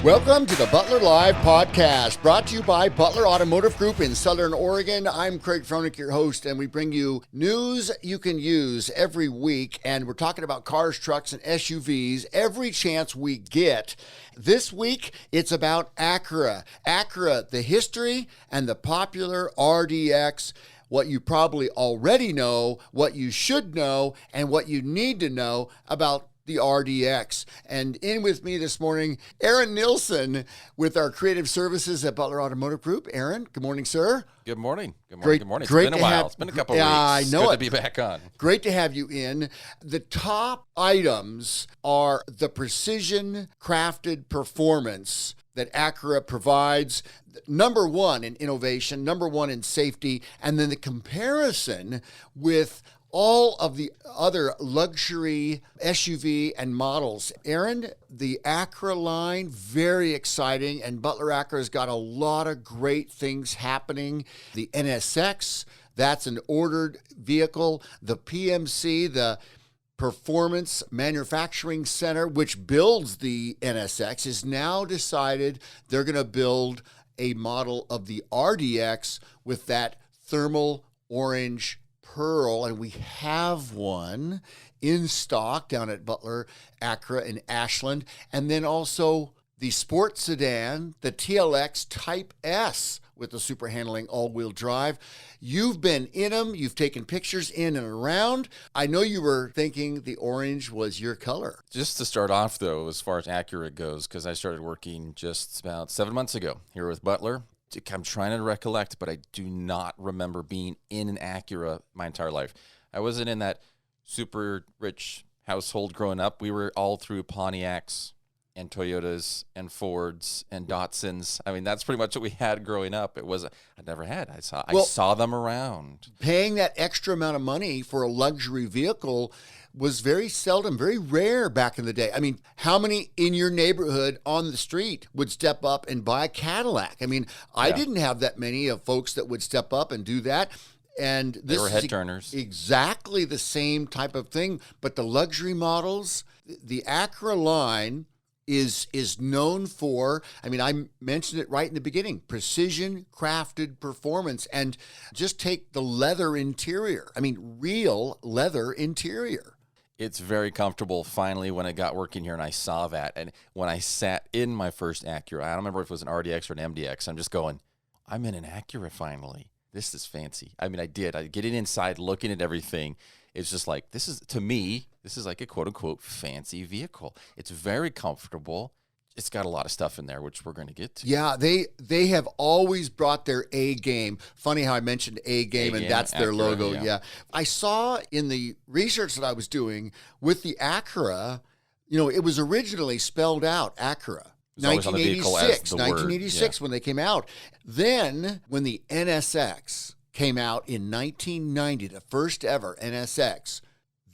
Welcome to the Butler Live Podcast, brought to you by Butler Automotive Group in Southern Oregon. I'm Craig Froelich, your host, and we bring you news you can use every week. And we're talking about cars, trucks, and SUVs every chance we get. This week, it's about Acura. Acura, the history and the popular RDX. What you probably already know, what you should know, and what you need to know about the RDX. And in with me this morning, Aaron Nilsson with our creative services at Butler Automotive Group. Aaron, good morning, sir. Good morning. Good morning. Great, good morning. It's great been a to while. It's been a couple of weeks. I know Good it. to be back on. Great to have you in. The top items are the precision crafted performance that Acura provides. Number one in innovation, number one in safety, and then the comparison with all of the other luxury SUV and models. Aaron, the Acura line, very exciting, and Butler Acura's got a lot of great things happening. The NSX, that's an ordered vehicle. The PMC, the Performance Manufacturing Center, which builds the NSX, has now decided they're going to build a model of the RDX with that thermal orange pearl, and we have one in stock down at Butler Acura in Ashland. And then also the sports sedan, the TLX Type-S with the super handling all-wheel drive. You've been in them. You've taken pictures in and around. I know you were thinking the orange was your color. Just to start off, though, as far as Acura goes, because I started working just about 7 months ago here with Butler. I'm trying to recollect, but I do not remember being in an Acura my entire life. I wasn't in that super rich household growing up. We were all through Pontiacs and Toyotas and Fords and Datsuns. I mean, that's pretty much what we had growing up. I never had. I saw them around. Paying that extra amount of money for a luxury vehicle was very seldom, very rare back in the day. I mean, how many in your neighborhood on the street would step up and buy a Cadillac? I mean, I didn't have that many of folks that would step up and do that. And this They were head turners. Exactly the same type of thing. But the luxury models, the Acura line is known for, I mean, I mentioned it right in the beginning, precision crafted performance. And just take the leather interior. I mean, real leather interior. It's very comfortable finally when I got working here and I saw that. And when I sat in my first Acura, I don't remember if it was an RDX or an MDX, I'm just going, I'm in an Acura finally. This is fancy. I mean, I getting inside, looking at everything. It's just like, to me, this is like a quote unquote fancy vehicle. It's very comfortable. It's got a lot of stuff in there, which we're going to get to. Yeah, they have always brought their A game. Funny how I mentioned A game, and that's their Acura, logo. yeah. Yeah. I saw in the research that I was doing with the Acura, it was originally spelled out Acura. It's always on the vehicle as the word. 1986 when they came out. Then when the NSX came out in 1990, the first ever NSX,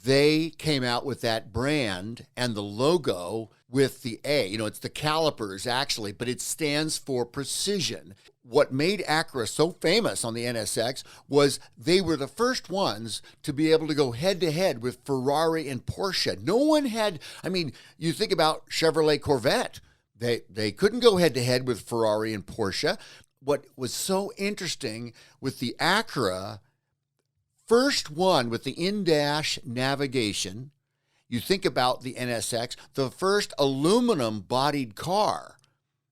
they came out with that brand and the logo with the A. It's the calipers actually, but it stands for precision. What made Acura so famous on the NSX was they were the first ones to be able to go head-to-head with Ferrari and Porsche. No one had, you think about Chevrolet Corvette. They couldn't go head-to-head with Ferrari and Porsche. What was so interesting with the Acura, first one with the in-dash navigation, you think about the NSX, the first aluminum-bodied car.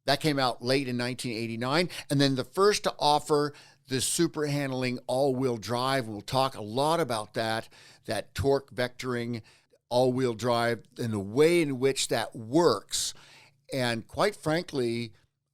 That came out late in 1989. And then the first to offer the super handling all-wheel drive. We'll talk a lot about that torque vectoring all-wheel drive and the way in which that works. And quite frankly,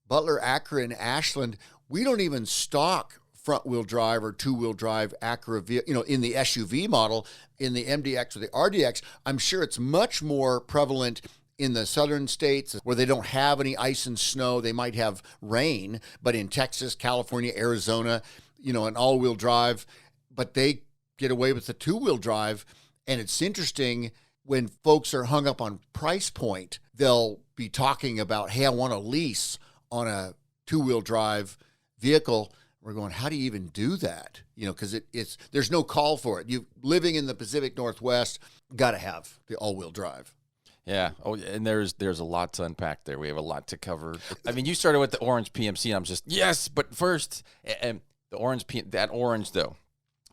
Butler Acura in Ashland, we don't even stock front-wheel drive or two-wheel drive Acura, in the SUV model, in the MDX or the RDX. I'm sure it's much more prevalent in the southern states where they don't have any ice and snow. They might have rain, but in Texas, California, Arizona, an all-wheel drive, but they get away with the two-wheel drive. And it's interesting when folks are hung up on price point, they'll be talking about, hey, I want a lease on a two-wheel drive vehicle. We're going, how do you even do that? Because there's no call for it. You living in the Pacific Northwest, got to have the all-wheel drive. Yeah. Oh, and there's a lot to unpack there. We have a lot to cover. I mean, you started with the orange PMC, and I'm just yes, but first, and the orange that orange though,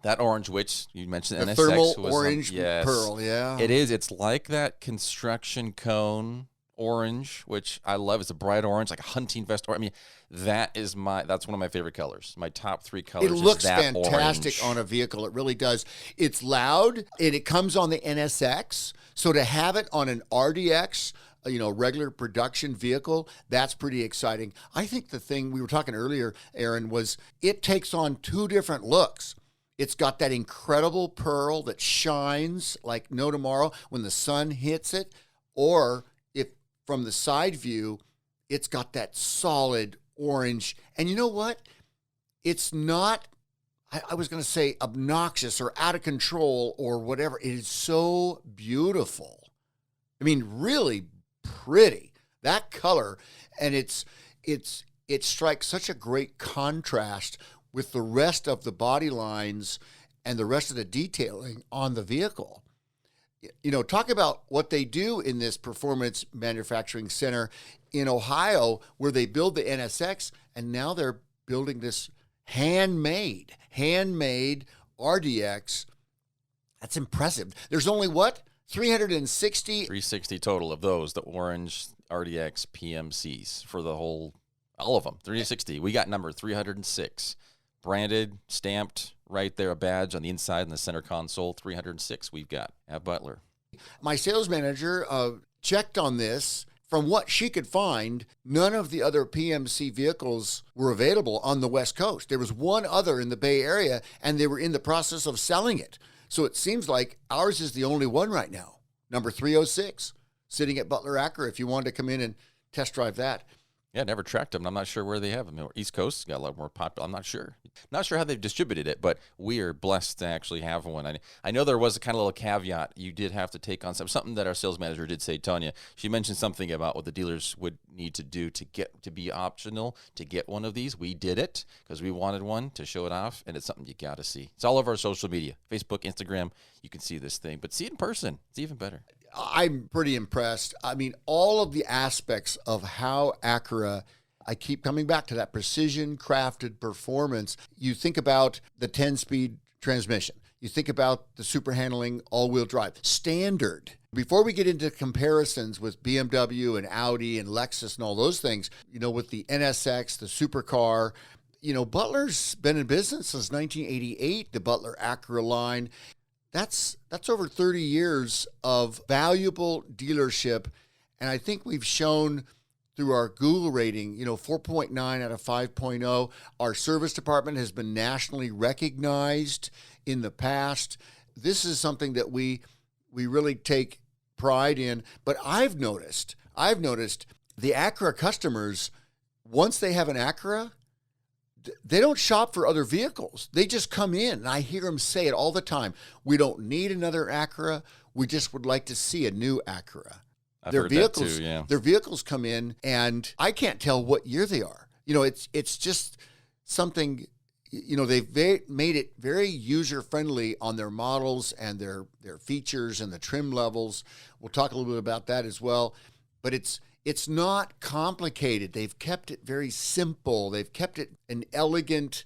that orange which you mentioned The NSX thermal was orange yes, pearl, yeah. it is. It's like that construction cone orange, which I love. It's a bright orange, like a hunting vest. I mean, that's one of my favorite colors. My top 3 colors. It looks is that fantastic orange. on a vehicle. It really does. It's loud, and it comes on the NSX. So to have it on an RDX, regular production vehicle, that's pretty exciting. I think the thing we were talking earlier, Aaron, was it takes on 2 different looks. It's got that incredible pearl that shines like no tomorrow when the sun hits it, or if from the side view, it's got that solid orange. And you know what? It's not, I was going to say obnoxious or out of control or whatever. It is so beautiful. I mean, really pretty. That color, and it strikes such a great contrast with the rest of the body lines and the rest of the detailing on the vehicle. Talk about what they do in this performance manufacturing center in Ohio, where they build the NSX, and now they're building this handmade RDX. That's impressive. There's only 360? 360 total of those, the orange RDX PMCs for all of them, 360. We got number 306. Branded, stamped, right there, a badge on the inside in the center console. 306 we've got at Butler. My sales manager checked on this. From what she could find, none of the other PMC vehicles were available on the West Coast. There was one other in the Bay Area, and they were in the process of selling it. So it seems like ours is the only one right now. Number 306, sitting at Butler Acura, if you wanted to come in and test drive that. Yeah, never tracked them. I'm not sure where they have them. East Coast got a lot more popular. I'm not sure. Not sure how they've distributed it, but we are blessed to actually have one. I know there was a kind of little caveat. You did have to take on something that our sales manager did say, Tanya. She mentioned something about what the dealers would need to do to be optional to get one of these. We did it because we wanted one to show it off, and it's something you got to see. It's all over our social media, Facebook, Instagram. You can see this thing, but see it in person. It's even better. I'm pretty impressed. I mean, all of the aspects of how Acura, I keep coming back to that precision crafted performance. You think about the 10-speed transmission. You think about the super handling all-wheel drive. Standard. Before we get into comparisons with BMW and Audi and Lexus and all those things, with the NSX, the supercar, Butler's been in business since 1988, the Butler Acura line. That's over 30 years of valuable dealership. And I think we've shown through our Google rating, 4.9 out of 5.0. Our service department has been nationally recognized in the past. This is something that we really take pride in. But I've noticed the Acura customers, once they have an Acura, they don't shop for other vehicles. They just come in, and I hear them say it all the time. We don't need another Acura. We just would like to see a new Acura. I've heard that too, yeah. Their vehicles come in, and I can't tell what year they are. It's just something. They've made it very user-friendly on their models and their features and the trim levels. We'll talk a little bit about that as well. But it's not complicated. They've kept it very simple. They've kept it an elegant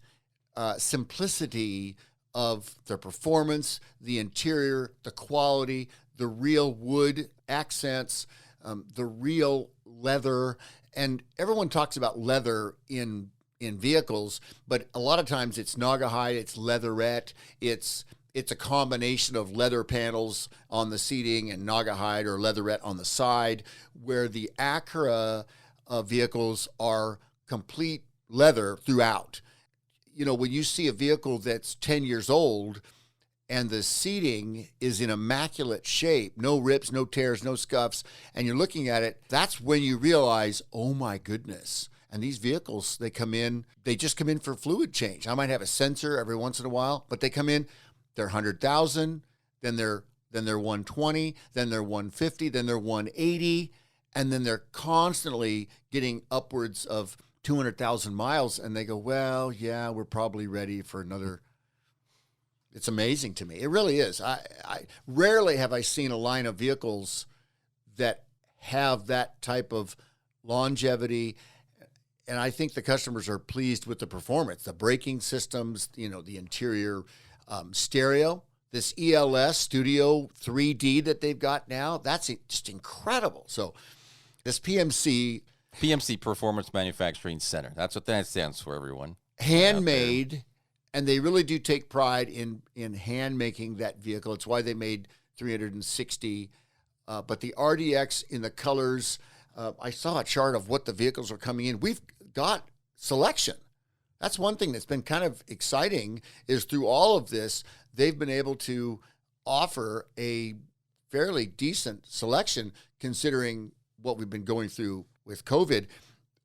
simplicity of the performance, the interior, the quality, the real wood accents, the real leather. And everyone talks about leather in vehicles, but a lot of times it's Naugahyde, it's leatherette, it's a combination of leather panels on the seating and Naugahyde or leatherette on the side, where the Acura vehicles are complete leather throughout. When you see a vehicle that's 10 years old and the seating is in immaculate shape, no rips, no tears, no scuffs, and you're looking at it, that's when you realize, oh my goodness. And these vehicles, they just come in for fluid change. I might have a sensor every once in a while, but they come in, they're 100,000, then they're 120, then they're 150, then they're 180, and then they're constantly getting upwards of 200,000 miles, and they go, well, yeah, we're probably ready for another. It's amazing to me. It really is. I rarely have I seen a line of vehicles that have that type of longevity. And I think the customers are pleased with the performance, the braking systems, the interior stereo, this ELS Studio 3D that they've got now. That's just incredible. So this PMC Performance Manufacturing Center. That's what that stands for, everyone. Handmade, and they really do take pride in hand making that vehicle. It's why they made 360. But the RDX in the colors, I saw a chart of what the vehicles are coming in. We've got selection. That's one thing that's been kind of exciting, is through all of this, they've been able to offer a fairly decent selection considering what we've been going through with COVID.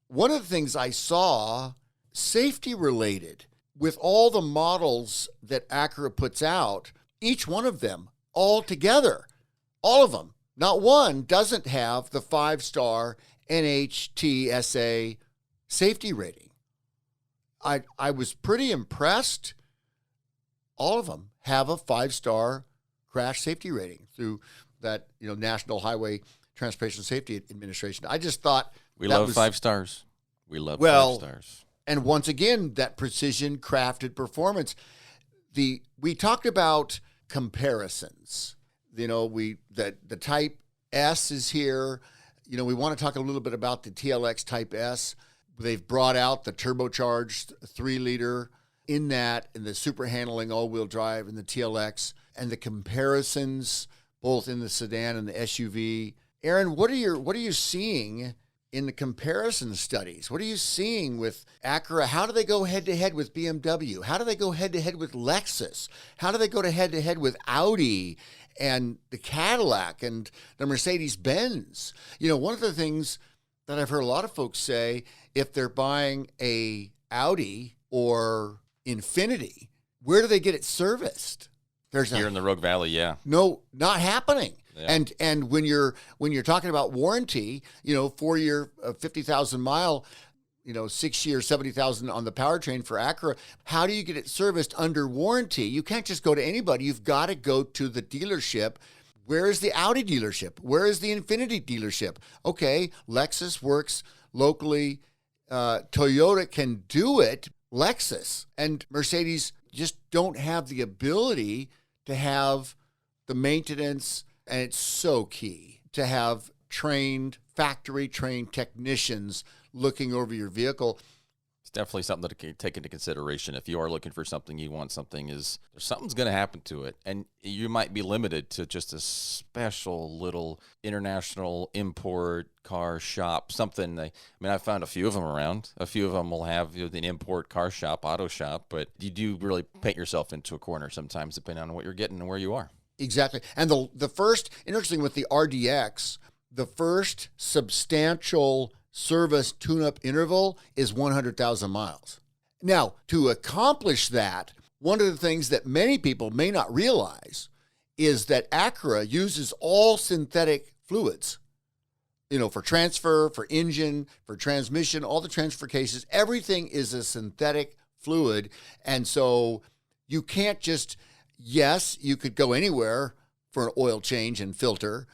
One of the things I saw, safety related, with all the models that Acura puts out, each one of them all together, all of them, not one doesn't have the 5-star NHTSA safety rating. I was pretty impressed. All of them have a 5-star crash safety rating through that, National Highway Transportation Safety Administration. I just thought we love 5 stars. We love 5 stars. And once again, that precision crafted performance. We talked about comparisons. The Type-S is here. We want to talk a little bit about the TLX Type-S. They've brought out the turbocharged 3-liter in the super handling all-wheel drive in the TLX, and the comparisons both in the sedan and the SUV. Aaron, what are you seeing in the comparison studies? What are you seeing with Acura? How do they go head-to-head with BMW? How do they go head-to-head with Lexus? How do they go head-to-head with Audi and the Cadillac and the Mercedes-Benz? One of the things that I've heard a lot of folks say, if they're buying a Audi or Infiniti, where do they get it serviced? Here in the Rogue Valley, yeah. No, not happening. Yeah. And when you're talking about warranty, 4-year, 50,000 mile, 6-year, 70,000 on the powertrain for Acura, how do you get it serviced under warranty? You can't just go to anybody. You've got to go to the dealership. Where is the Audi dealership? Where is the Infiniti dealership? Okay, Lexus works locally. Toyota can do it. Lexus and Mercedes just don't have the ability to have the maintenance, and it's so key to have factory-trained technicians looking over your vehicle. It's definitely something to take into consideration. If you are looking for something, you want something, something's going to happen to it, and you might be limited to just a special little international import car shop, something. I found a few of them around. A few of them will have an import car shop, auto shop, but you do really paint yourself into a corner sometimes depending on what you're getting and where you are. Exactly. And the first, interesting with the RDX, the first substantial service tune-up interval is 100,000 miles. Now, to accomplish that, one of the things that many people may not realize is that Acura uses all synthetic fluids, for transfer, for engine, for transmission, all the transfer cases, everything is a synthetic fluid. And so you can't just, yes, you could go anywhere for an oil change and filter.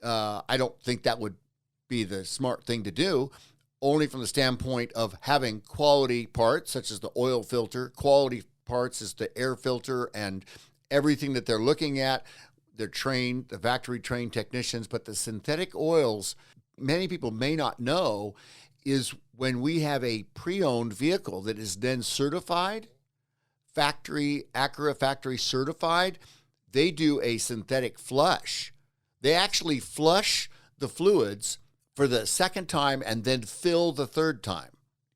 I don't think that would be the smart thing to do, only from the standpoint of having quality parts, such as the oil filter. Quality parts is the air filter and everything that they're looking at. They're trained, the factory-trained technicians, but the synthetic oils, many people may not know, is when we have a pre-owned vehicle that is then certified, Acura factory certified, they do a synthetic flush. They actually flush the fluids for the second time and then fill the third time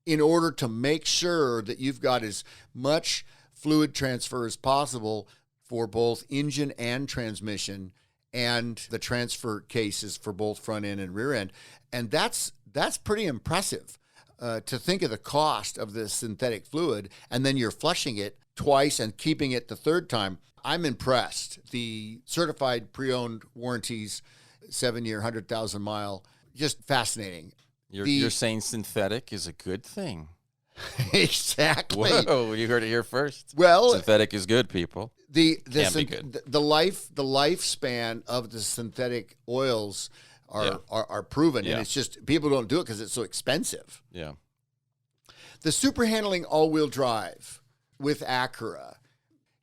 in order to make sure that you've got as much fluid transfer as possible for both engine and transmission, and the transfer cases for both front end and rear end. And that's pretty impressive to think of the cost of this synthetic fluid, and then you're flushing it twice and keeping it the third time. I'm impressed. The certified pre-owned warranties, 7-year, 100,000 mile, just fascinating. You're saying synthetic is a good thing. Exactly. Whoa, you heard it here first. Well, synthetic is good, people. The lifespan of the synthetic oils are proven, Yeah. and it's just people don't do it because it's so expensive. Yeah. The super handling all-wheel drive with Acura.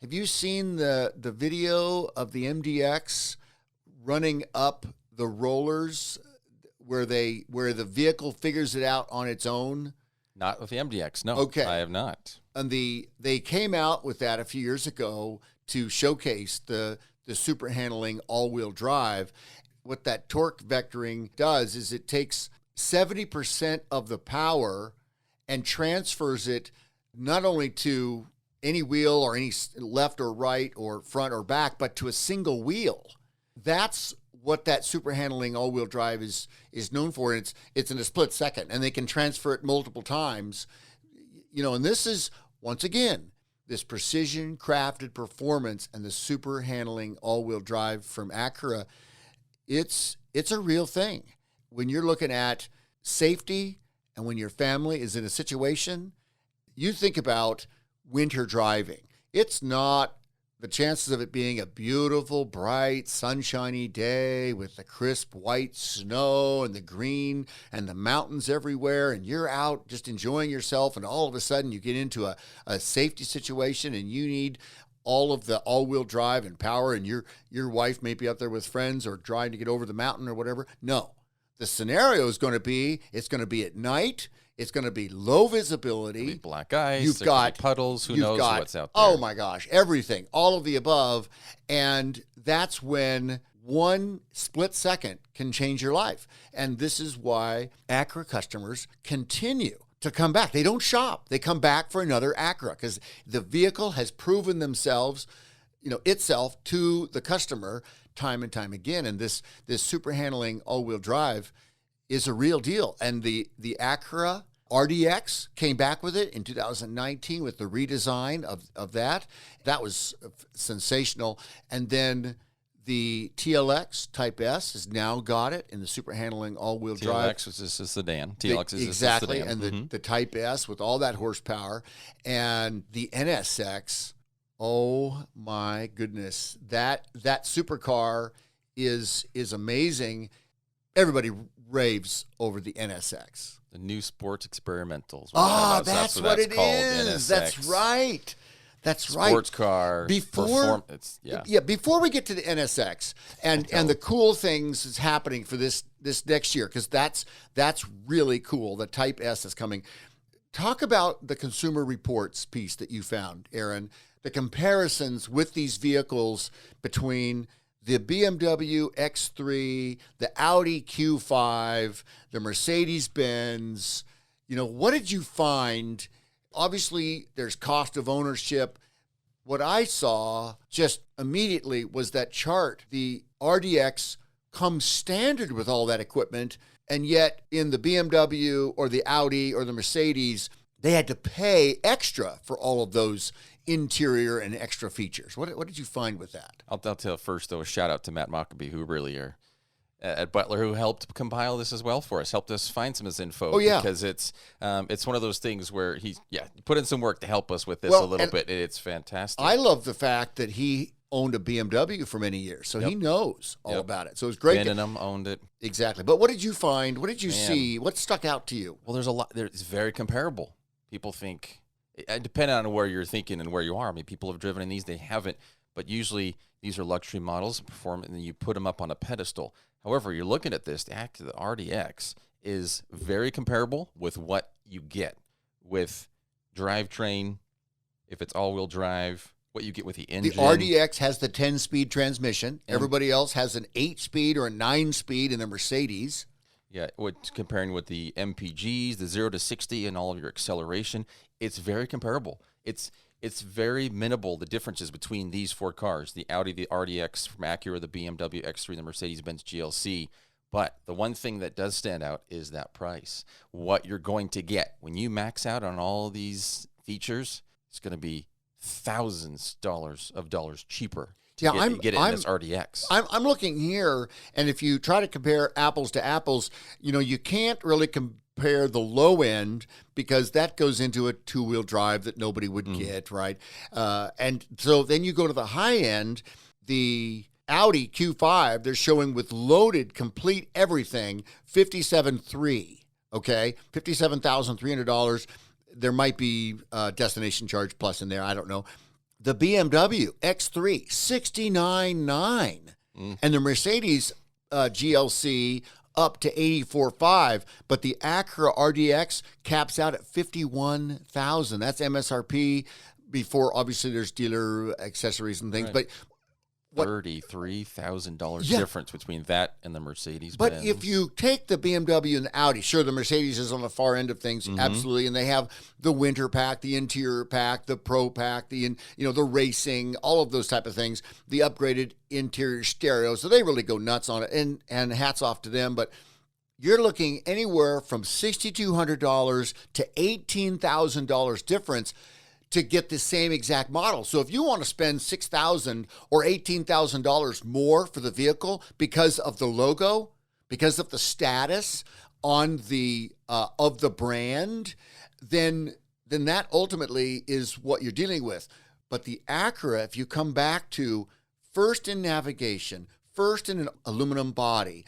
Have you seen the video of the MDX running up the rollers where the vehicle figures it out on its own? Not with the MDX. No. Okay. I have not. And they came out with that a few years ago to showcase the super handling all-wheel drive. What that torque vectoring does is it takes 70% of the power and transfers it not only to any wheel or any left or right or front or back, but to a single wheel. That's what that super handling all-wheel drive is known for. And it's in a split second, and they can transfer it multiple times. And this is, once again, this precision crafted performance and the super handling all-wheel drive from Acura. It's a real thing. When you're looking at safety and when your family is in a situation, you think about winter driving. It's not the chances of it being a beautiful, bright, sunshiny day with the crisp white snow and the green and the mountains everywhere, and you're out just enjoying yourself, and all of a sudden you get into a safety situation and you need all of the all-wheel drive and power, and your wife may be up there with friends or trying to get over the mountain or whatever. No. The scenario is going to be, it's going to be at night. It's going to be low visibility. There'll be black ice. You've got puddles. Who knows what's out there? Oh my gosh, everything, all of the above. And that's when one split second can change your life. And this is why Acura customers continue to come back. They don't shop. They come back for another Acura because the vehicle has proven itself to the customer time and time again. And this super handling all-wheel drive is a real deal. And the Acura RDX came back with it in 2019 with the redesign of that. That was sensational. And then the TLX Type-S has now got it in the super handling all-wheel drive. TLX was just a sedan. TLX is exactly, just a sedan. And the Type-S with all that horsepower. And the NSX, oh my goodness, that supercar is amazing. Everybody raves over the NSX. The new sports experimentals. That's what it is. That's right. That's right. Sports car. Before we get to the NSX and the cool things that's happening for this next year, because that's really cool. The Type S is coming. Talk about the Consumer Reports piece that you found, Aaron. The comparisons with these vehicles between the BMW X3, the Audi Q5, the Mercedes-Benz. What did you find? Obviously, there's cost of ownership. What I saw just immediately was that chart. The RDX comes standard with all that equipment, and yet in the BMW or the Audi or the Mercedes, they had to pay extra for all of those interior and extra features. What did you find with that? I'll tell first, though, a shout out to Matt Mockabee, who really are at Butler, who helped compile this as well for us, helped us find some of this info. Oh, yeah. Because it's one of those things where he put in some work to help us with this a little bit. It's fantastic. I love the fact that he owned a BMW for many years, so he knows all about it. So it's great. Benham owned it. Exactly. But what did you find? What did you see? What stuck out to you? Well, there's a lot. It's very comparable. People think, depending on where you're thinking and where you are. I mean, people have driven in these, they haven't. But usually these are luxury models, and then you put them up on a pedestal. However, you're looking at this, the RDX is very comparable with what you get with drivetrain, if it's all-wheel drive, what you get with the engine. The RDX has the 10-speed transmission. Everybody else has an 8-speed or a 9-speed in the Mercedes. Yeah, comparing with the MPGs, the 0 to 60, and all of your acceleration, it's very comparable. It's very minimal, the differences between these four cars, the Audi, the RDX from Acura, the BMW X3, the Mercedes-Benz GLC. But the one thing that does stand out is that price. What you're going to get when you max out on all these features, it's going to be thousands of dollars cheaper. Get it in this RDX. I'm looking here, and if you try to compare apples to apples, you can't really compare the low end because that goes into a two-wheel drive that nobody would get, right? And so then you go to the high end. The Audi Q5, they're showing with loaded, complete everything, $57,300. Okay, $57,300. There might be destination charge plus in there. I don't know. The BMW X3, $69,900. And the Mercedes GLC up to $84,500. But the Acura RDX caps out at $51,000. That's MSRP before, obviously, there's dealer accessories and things. Right. But $33,000 difference between that and the Mercedes. But Benz. if you take the BMW and the Audi, sure, the Mercedes is on the far end of things, absolutely, and they have the winter pack, the interior pack, the pro pack, the racing, all of those type of things, the upgraded interior stereo. So they really go nuts on it, and hats off to them. But you're looking anywhere from $6,200 to $18,000 difference to get the same exact model. So if you want to spend $6,000 or $18,000 more for the vehicle because of the logo, because of the status on the of the brand, then that ultimately is what you're dealing with. But the Acura, if you come back to first in navigation, first in an aluminum body,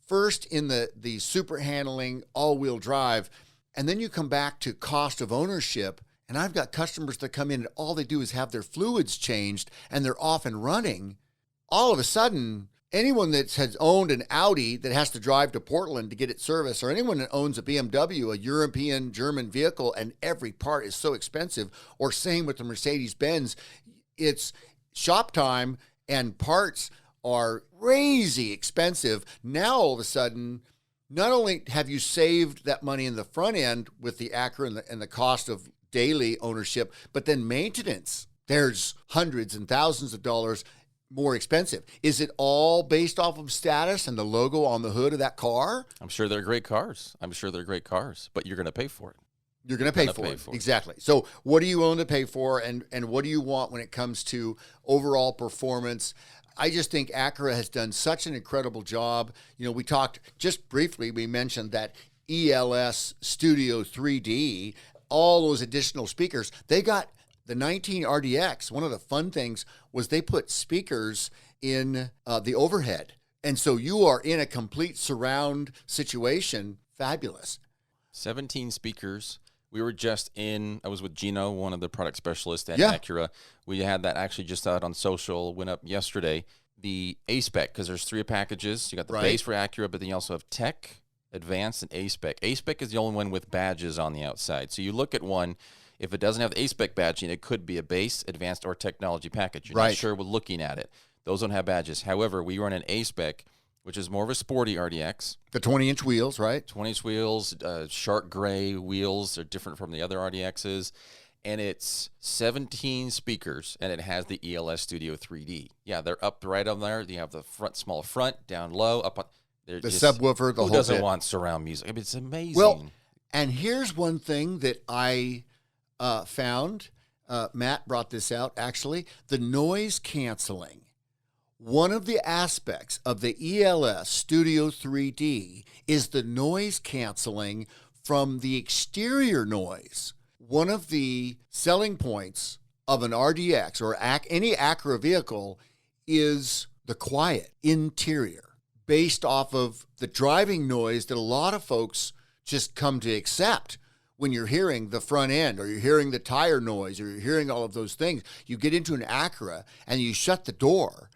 first in the super handling all-wheel drive, and then you come back to cost of ownership. And I've got customers that come in and all they do is have their fluids changed and they're off and running. All of a sudden, anyone that has owned an Audi that has to drive to Portland to get it serviced, or anyone that owns a BMW, a European, German vehicle, and every part is so expensive, or same with the Mercedes-Benz, it's shop time and parts are crazy expensive. Now, all of a sudden, not only have you saved that money in the front end with the Acura and the cost of daily ownership, but then maintenance, there's hundreds and thousands of dollars more expensive. Is it all based off of status and the logo on the hood of that car? I'm sure they're great cars. But you're going to pay for it. You're going to pay for it. Exactly. So what are you willing to pay for, and what do you want when it comes to overall performance? I just think Acura has done such an incredible job. We talked just briefly, we mentioned that ELS Studio 3D, all those additional speakers. They got the 19 RDX. One of the fun things was they put speakers in the overhead. And so you are in a complete surround situation. Fabulous. 17 speakers. I was with Gino, one of the product specialists at Acura. We had that actually just out on social, went up yesterday. The A-Spec, because there's 3 packages. You got the base for Acura, but then you also have Tech, Advanced, and A-Spec. A-Spec is the only one with badges on the outside. So you look at one, if it doesn't have the A-Spec badging, it could be a base, advanced, or technology package. You're not sure with looking at it. Those don't have badges. However, we run an A-Spec, which is more of a sporty RDX. The 20-inch wheels, right? 20-inch wheels, shark gray wheels. They're different from the other RDXs. And it's 17 speakers, and it has the ELS Studio 3D. Yeah, they're up right on there. You have the small front, down low, up on... The subwoofer, the whole Who doesn't bit. Want surround music? I mean, it's amazing. Well, and here's one thing that I found. Matt brought this out, actually. The noise canceling. One of the aspects of the ELS Studio 3D is the noise canceling from the exterior noise. One of the selling points of an RDX or any Acura vehicle is the quiet interior, based off of the driving noise that a lot of folks just come to accept when you're hearing the front end, or you're hearing the tire noise, or you're hearing all of those things. You get into an Acura and you shut the door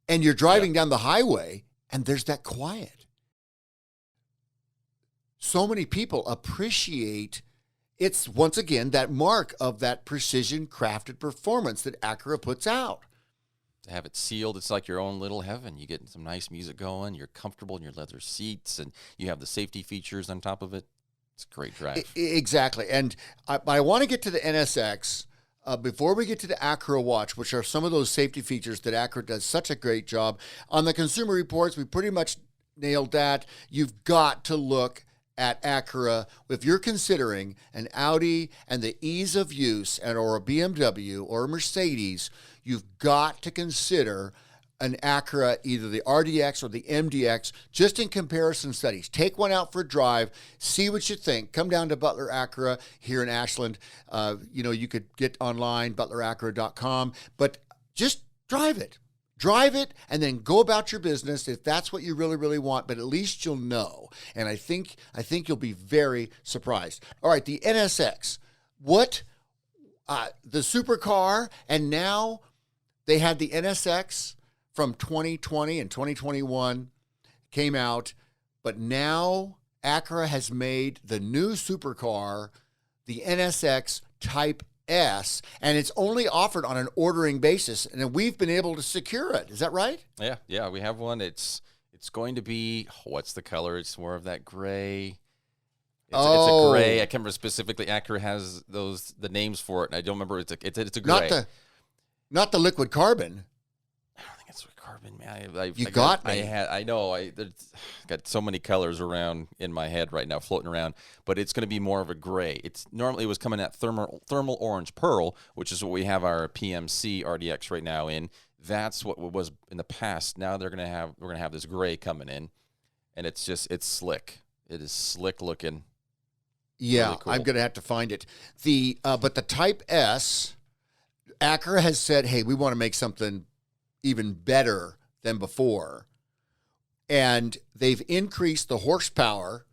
and you're driving down the highway and there's that quiet. So many people appreciate it's, once again, that mark of that precision crafted performance that Acura puts out. To have it sealed, it's like your own little heaven. You get some nice music going, you're comfortable in your leather seats, and you have the safety features on top of it. It's a great drive. Exactly. And I want to get to the NSX before we get to the Acura Watch, which are some of those safety features that Acura does such a great job. On the Consumer Reports, we pretty much nailed that. You've got to look at Acura. If you're considering an Audi and the ease of use, or a BMW or a Mercedes, you've got to consider an Acura, either the RDX or the MDX, just in comparison studies. Take one out for a drive, see what you think. Come down to Butler Acura here in Ashland. You could get online, butleracura.com, but just drive it. Drive it and then go about your business if that's what you really, really want, but at least you'll know. And I think you'll be very surprised. All right, the NSX. What? The supercar, and now they had the NSX from 2020 and 2021 came out, but now Acura has made the new supercar, the NSX Type-S, and it's only offered on an ordering basis, and we've been able to secure it. Is that right? Yeah, we have one. It's going to be, what's the color? It's more of that gray. It's a gray. I can't remember specifically. Acura has the names for it, and I don't remember. It's a gray. Not the liquid carbon. I don't think it's carbon, man. You got me. I know. Got so many colors around in my head right now, floating around. But it's going to be more of a gray. Normally it was coming at thermal orange pearl, which is what we have our PMC RDX right now in. That's what it was in the past. Now we're gonna have this gray coming in, and it's slick. It is slick looking. Yeah, really cool. I'm going to have to find it. But the Type-S, Acura has said, hey, we want to make something even better than before. And they've increased the horsepower.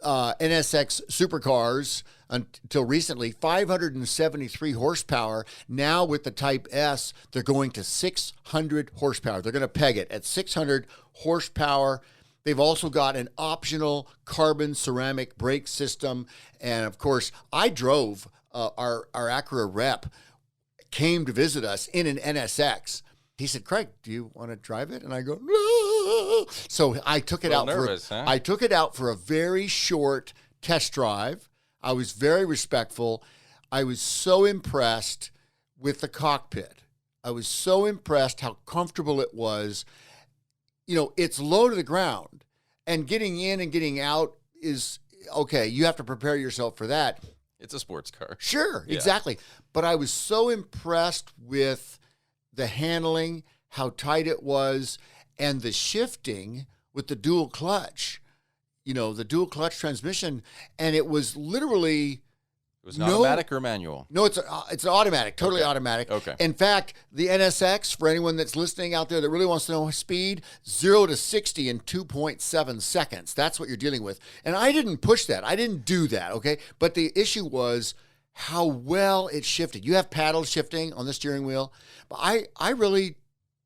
NSX supercars until recently, 573 horsepower. Now with the Type-S, they're going to 600 horsepower. They're going to peg it at 600 horsepower. They've also got an optional carbon ceramic brake system. And of course, I drove our Acura rep, came to visit us in an NSX. He said, Craig, do you want to drive it? And I go, no. So I took it out. I took it out for a very short test drive. I was very respectful. I was so impressed with the cockpit. I was so impressed how comfortable it was. It's low to the ground, and getting in and getting out is okay. You have to prepare yourself for that. It's a sports car. Sure, yeah. Exactly. But I was so impressed with the handling, how tight it was, and the shifting with the dual clutch. The dual clutch transmission, and it was literally... It was an automatic or manual? No, it's automatic, totally automatic. Okay. In fact, the NSX, for anyone that's listening out there that really wants to know speed, 0 to 60 in 2.7 seconds. That's what you're dealing with. And I didn't push that. I didn't do that, okay? But the issue was how well it shifted. You have paddle shifting on the steering wheel. But I really...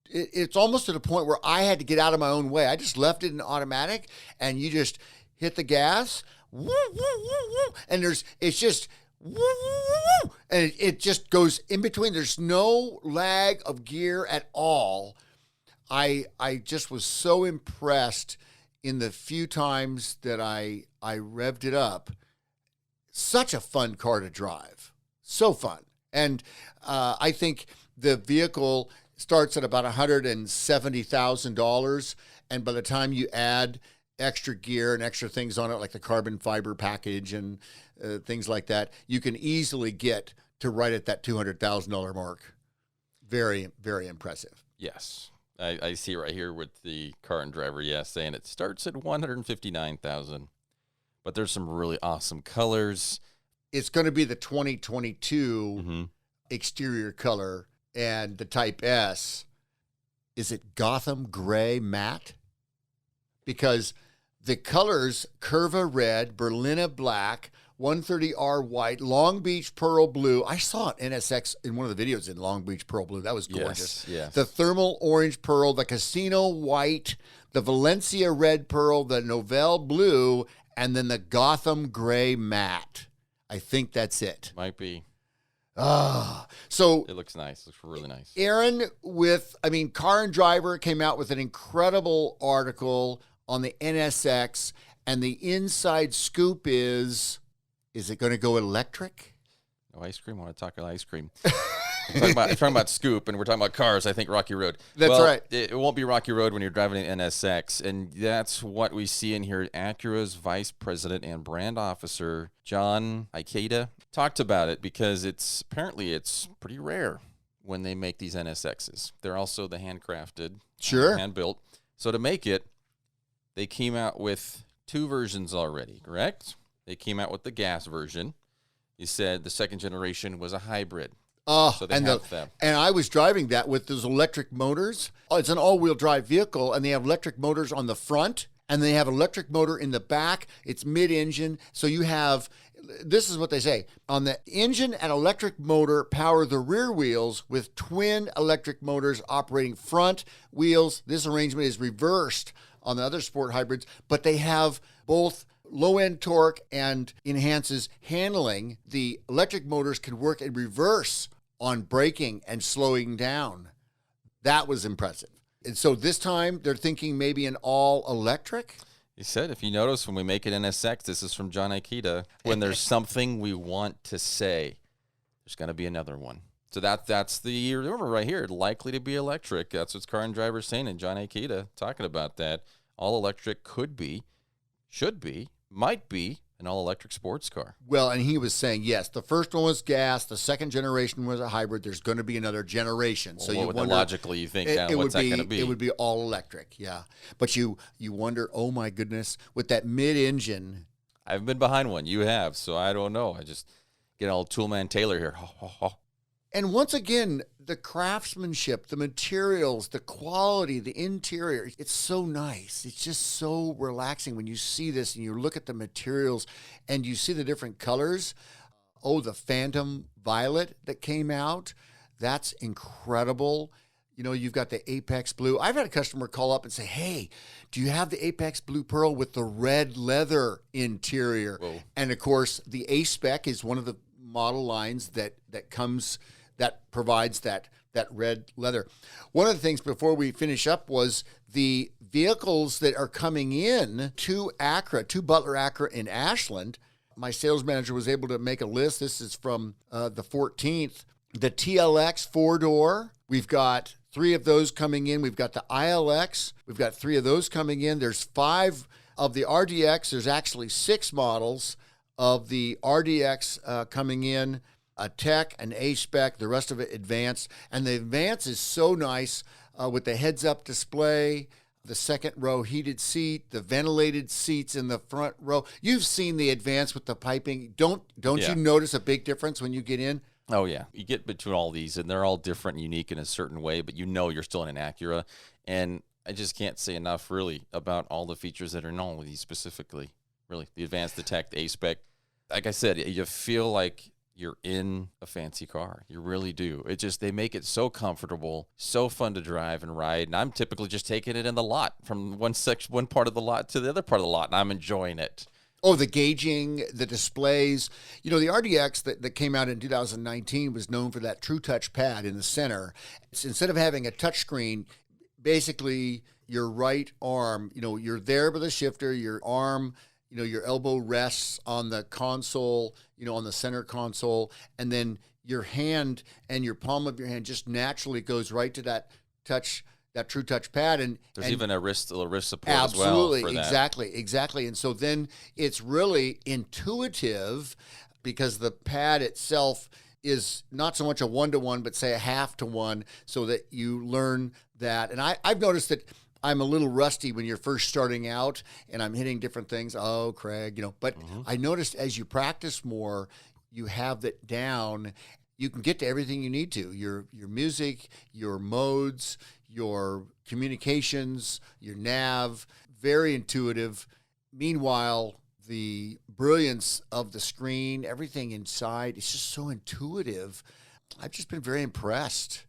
It's almost to the point where I had to get out of my own way. I just left it in automatic, and you just hit the gas, woo, woo, woo, woo, and it's just... and it just goes in between. There's no lag of gear at all. I just was so impressed in the few times that I revved it up. Such a fun car to drive. So fun. And I think the vehicle starts at about $170,000. And by the time you add extra gear and extra things on it, like the carbon fiber package and things like that, you can easily get to right at that $200,000 mark. Very, very impressive. Yes. I see right here with the car and driver, saying it starts at $159,000. But there's some really awesome colors. It's going to be the 2022 exterior color, and the Type-S, is it Gotham Gray Matte? Because the colors, Curva Red, Berlina Black, 130R White, Long Beach Pearl Blue. I saw an NSX in one of the videos in Long Beach Pearl Blue. That was gorgeous. Yes. The Thermal Orange Pearl, the Casino White, the Valencia Red Pearl, the Novell Blue, and then the Gotham Gray Matte. I think that's it. Might be. So it looks nice. Looks really nice. Aaron, Car and Driver came out with an incredible article on the NSX, and the inside scoop is it going to go electric? No ice cream? I want to talk about ice cream. We're talking about scoop, and we're talking about cars. I think Rocky Road. That's right. It won't be Rocky Road when you're driving an NSX, and that's what we see in here. Acura's Vice President and Brand Officer, John Ikeda, talked about it because it's pretty rare when they make these NSXs. They're also the handcrafted, hand-built. So to make it, they came out with 2 versions already, correct? They came out with the gas version. You said the second generation was a hybrid. So they have them. And I was driving that with those electric motors. Oh, it's an all-wheel drive vehicle, and they have electric motors on the front, and they have an electric motor in the back. It's mid-engine. So you have, this is what they say, on the engine and electric motor power the rear wheels with twin electric motors operating front wheels. This arrangement is reversed on the other sport hybrids, but they have both low-end torque and enhances handling. The electric motors can work in reverse on braking and slowing down. That was impressive. And so this time they're thinking maybe an all-electric? He said, if you notice, when we make it NSX, this is from John Akita, when there's something we want to say, there's going to be another one. So that's the, remember right here, likely to be electric. That's what Car and Driver's saying, and John Akita talking about that. All electric could be, should be, might be an all-electric sports car. Well, and he was saying, yes, the first one was gas, the second generation was a hybrid. There's going to be another generation. Well, so what you would wonder, logically you think now, what's that going to be? It would be all electric, yeah. But you wonder, oh my goodness, with that mid-engine. I've been behind one. You have, so I don't know. I just get all Toolman Taylor here. And once again, the craftsmanship, the materials, the quality, the interior, it's so nice. It's just so relaxing when you see this and you look at the materials and you see the different colors. Oh, the Phantom Violet that came out, that's incredible. You know, you've got the Apex Blue. I've had a customer call up and say, hey, do you have the Apex Blue Pearl with the red leather interior? Whoa. And, of course, the A-Spec is one of the model lines that provides that red leather. One of the things before we finish up was the vehicles that are coming in to Butler Acura in Ashland. My sales manager was able to make a list. This is from the 14th. The TLX four-door, we've got 3 of those coming in. We've got the ILX. We've got 3 of those coming in. There's 5 of the RDX. There's actually 6 models of the RDX coming in. A Tech, an A-Spec, the rest of it Advanced. And the Advanced is so nice with the heads-up display, the second row heated seat, the ventilated seats in the front row. You've seen the Advanced with the piping. Don't you notice a big difference when you get in? Oh, yeah. You get between all these, and they're all different and unique in a certain way, but you know you're still in an Acura. And I just can't say enough, really, about all the features that are in all of these specifically. Really, the Advanced, the Tech, the A-Spec. Like I said, you feel like you're in a fancy car. You really do. They make it so comfortable, so fun to drive and ride. And I'm typically just taking it in the lot from one part of the lot to the other part of the lot, and I'm enjoying it. Oh, the gauging, the displays. You know, the RDX that came out in 2019 was known for that True Touch pad in the center. Instead of having a touch screen, basically your right arm, you're there with the shifter, your arm, your elbow rests on the console, on the center console, and then your hand and your palm of your hand just naturally goes right to that True Touch pad. And there's even a little wrist support absolutely, as well for that. Exactly. And so then it's really intuitive because the pad itself is not so much a 1-to-1, but say a 1/2-to-1, so that you learn that. And I've noticed that I'm a little rusty when you're first starting out and I'm hitting different things. Oh, Craig, but I noticed as you practice more, you have that down. You can get to everything you need to, your music, your modes, your communications, your nav, very intuitive. Meanwhile, the brilliance of the screen, everything inside, it's just so intuitive. I've just been very impressed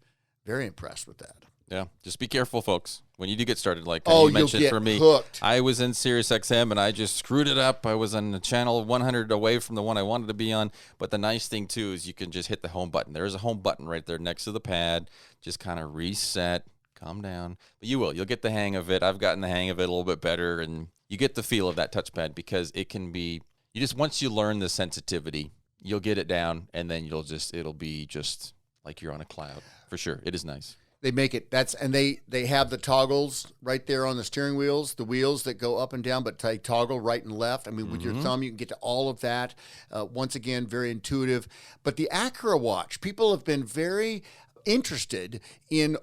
with that. Yeah, just be careful, folks. When you do get started, like you mentioned for me, hooked. I was in Sirius XM and I just screwed it up. I was on the channel 100 away from the one I wanted to be on. But the nice thing, too, is you can just hit the home button. There's a home button right there next to the pad. Just kind of reset, calm down. But you'll get the hang of it. I've gotten the hang of it a little bit better. And you get the feel of that touchpad because it can be, once you learn the sensitivity, you'll get it down and then it'll be just like you're on a cloud. For sure. It is nice. They make it, they have the toggles right there on the steering wheels, the wheels that go up and down, but they toggle right and left. I mean, with your thumb, you can get to all of that. Once again, very intuitive. But the Acura Watch, people have been very interested in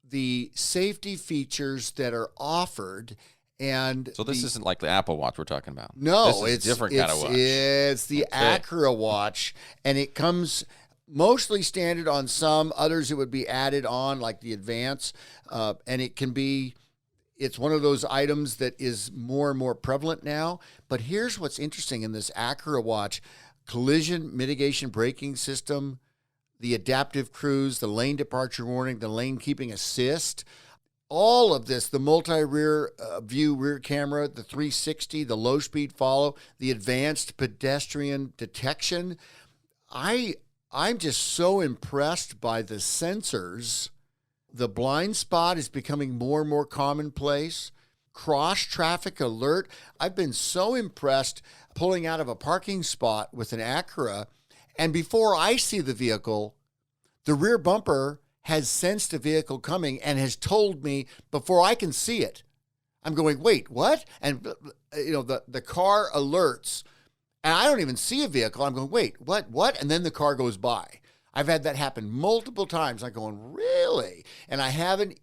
the safety features that are offered. And so this isn't like the Apple Watch we're talking about. No, it's a different kind of watch. It's the Acura Watch, and it comes mostly standard on some. Others it would be added on, like the Advance. And it's one of those items that is more and more prevalent now. But here's what's interesting in this Acura Watch: collision mitigation braking system, the adaptive cruise, the lane departure warning, the lane keeping assist. All of this, the multi-rear view rear camera, the 360, the low-speed follow, the advanced pedestrian detection. I'm just so impressed by the sensors. The blind spot is becoming more and more commonplace. Cross-traffic alert. I've been so impressed pulling out of a parking spot with an Acura, and before I see the vehicle, the rear bumper has sensed a vehicle coming and has told me before I can see it. I'm going, wait, what? And the car alerts, and I don't even see a vehicle. I'm going, wait, what? And then the car goes by. I've had that happen multiple times. I'm going, really? And I haven't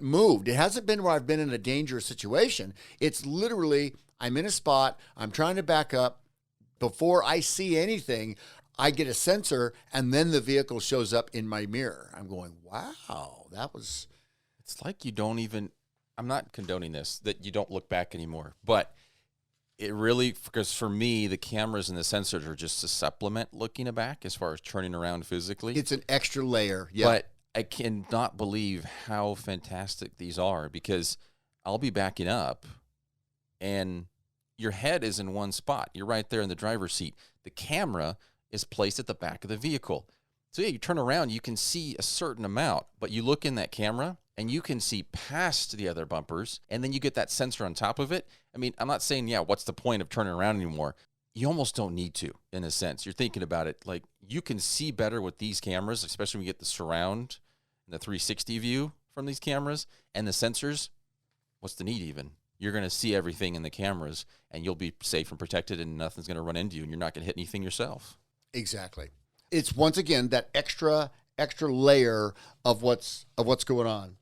moved. It hasn't been where I've been in a dangerous situation. It's literally, I'm in a spot, I'm trying to back up. Before I see anything, I get a sensor, and then the vehicle shows up in my mirror. I'm going, wow, It's like you don't even, I'm not condoning this, that you don't look back anymore. But it really, because for me, the cameras and the sensors are just a supplement looking back as far as turning around physically. It's an extra layer, yeah. But I cannot believe how fantastic these are, because I'll be backing up, and your head is in one spot. You're right there in the driver's seat. The camera is placed at the back of the vehicle. So yeah, you turn around, you can see a certain amount, but you look in that camera and you can see past the other bumpers, and then you get that sensor on top of it. I mean, I'm not saying, what's the point of turning around anymore? You almost don't need to, in a sense. You're thinking about it, like, you can see better with these cameras, especially when you get the surround and the 360 view from these cameras and the sensors. What's the need even? You're going to see everything in the cameras, and you'll be safe and protected, and nothing's going to run into you, and you're not going to hit anything yourself. Exactly. It's once again that extra layer of what's going on.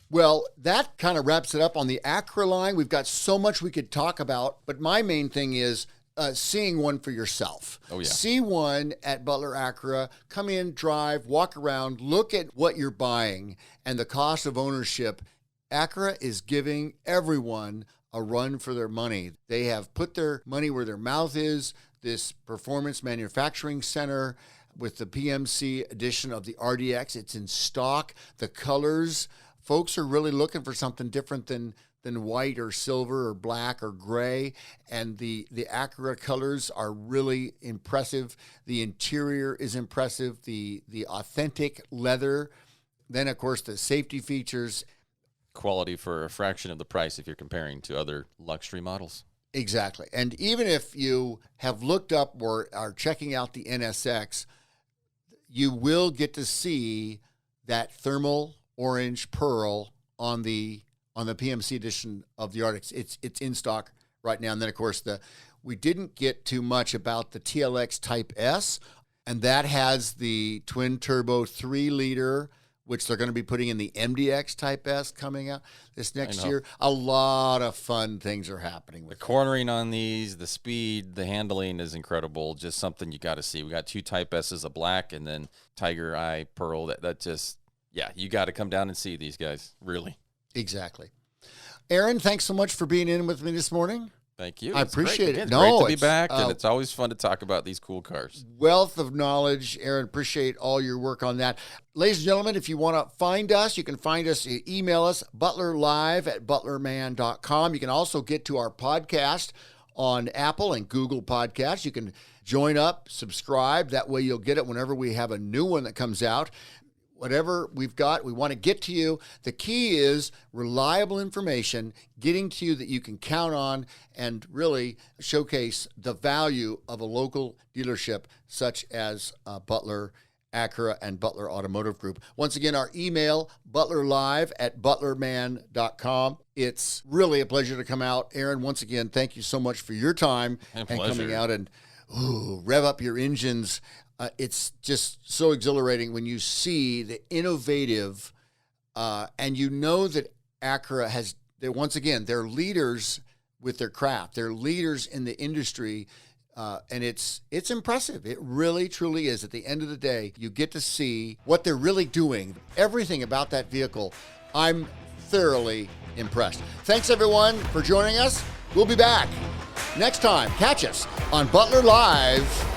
Well, that kind of wraps it up on the Acura line. We've got so much we could talk about, but my main thing is seeing one for yourself. Oh, yeah. See one at Butler Acura. Come in, drive, walk around, look at what you're buying and the cost of ownership. Acura is giving everyone a run for their money. They have put their money where their mouth is. This performance manufacturing center with the PMC edition of the RDX. It's in stock. The colors, folks are really looking for something different than white or silver or black or gray. And the Acura colors are really impressive. The interior is impressive. The authentic leather. Then, of course, the safety features. Quality for a fraction of the price if you're comparing to other luxury models. Exactly. And even if you have looked up or are checking out the NSX, you will get to see that thermal orange pearl on the PMC edition of the RDX. It's in stock right now. And then, of course, we didn't get too much about the TLX Type-S, and that has the twin-turbo 3-liter, which they're going to be putting in the MDX Type-S coming out this next year. A lot of fun things are happening with the cornering on these, the speed, the handling is incredible. Just something you got to see. We got 2 Type-S's, a black and then Tiger Eye Pearl. That just, you got to come down and see these guys, really. Exactly. Aaron, thanks so much for being in with me this morning. Thank you. I appreciate it. It's great to be back, and it's always fun to talk about these cool cars. Wealth of knowledge. Aaron, appreciate all your work on that. Ladies and gentlemen, if you want to find us, you can find us, email us, butlerlive@butlerman.com. You can also get to our podcast on Apple and Google Podcasts. You can join up, subscribe. That way you'll get it whenever we have a new one that comes out. Whatever we've got, we want to get to you. The key is reliable information, getting to you that you can count on and really showcase the value of a local dealership such as Butler Acura and Butler Automotive Group. Once again, our email, butlerlive@butlerman.com. It's really a pleasure to come out. Aaron, once again, thank you so much for your time and coming out and rev up your engines. It's just so exhilarating when you see the innovative, and you know that Acura they're leaders with their craft. They're leaders in the industry And it's impressive. It really, truly is. At the end of the day, you get to see what they're really doing. Everything about that vehicle, I'm thoroughly impressed. Thanks, everyone, for joining us. We'll be back next time. Catch us on Butler Live.